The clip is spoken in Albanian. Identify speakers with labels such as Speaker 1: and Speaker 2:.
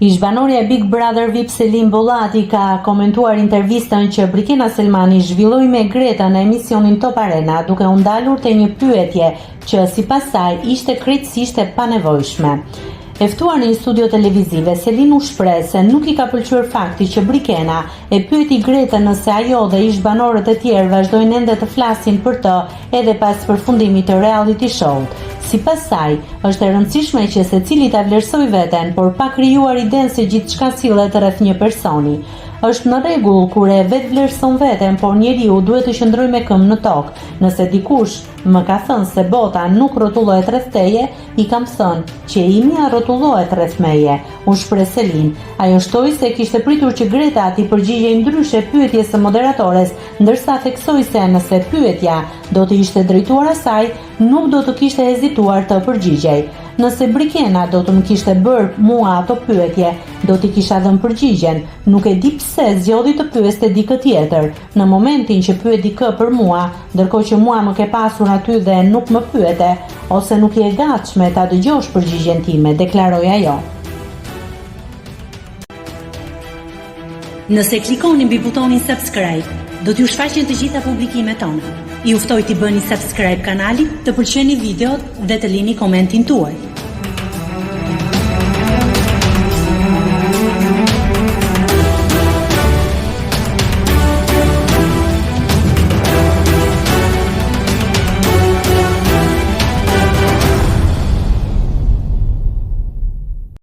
Speaker 1: Ish banorja e Big Brother VIP Selim Bollati ka komentuar intervistën që Brikena Selmani zhvilloi me Greta në emisionin Top Arena, duke u ndalur te një pyetje që sipas saj ishte krejtësisht e panevojshme. E ftuar në një studio televizive, Selin u shpreh se nuk i ka pëlqyer fakti që Brikena e pyeti Gretën nëse ajo dhe ish banorët e tjerë vazhdojnë ende të flasin për të edhe pas përfundimit të reality show-t. Sipas saj, është e rëndësishme që secili ta vlerësojë veten, por pa krijuar idenë se gjithçka sillet rreth një personi. Është në rregull kur e vetë vlerëson veten, por njeriu duhet të qëndrojë me këmbë në tokë. Nëse dikush më ka thënë se bota nuk rrotullohet rreth teje, i kam thënë që imja rrotullohet rreth meje, u shpreh Selin. Ajo shtoi se kishte pritur që Greta t'i përgjigjej ndryshe pyetjes së moderatores, ndërsa theksoi se nëse pyetja do të ishte drejtuar asaj, nuk do të kishte hezituar të përgjigjej. Nëse Brikena do të më kishte bërë mua ato pyetje, do t'i kisha dhënë përgjigjen. Nuk e di pse zgjodhi të pyeste dikë tjetër. Në momentin që pyet dikë për mua, ndërkohë që mua më ke pasur aty dhe nuk më pyete, ose nuk je gatshme ta dëgjosh përgjigjen time, deklaroi ajo.
Speaker 2: Nëse klikoni mbi butonin subscribe, do t'ju shfaqen të gjitha publikimet tona. Ju ftoj t'i bëni subscribe kanalit, të pëlqeni videot dhe të lini komentin tuaj.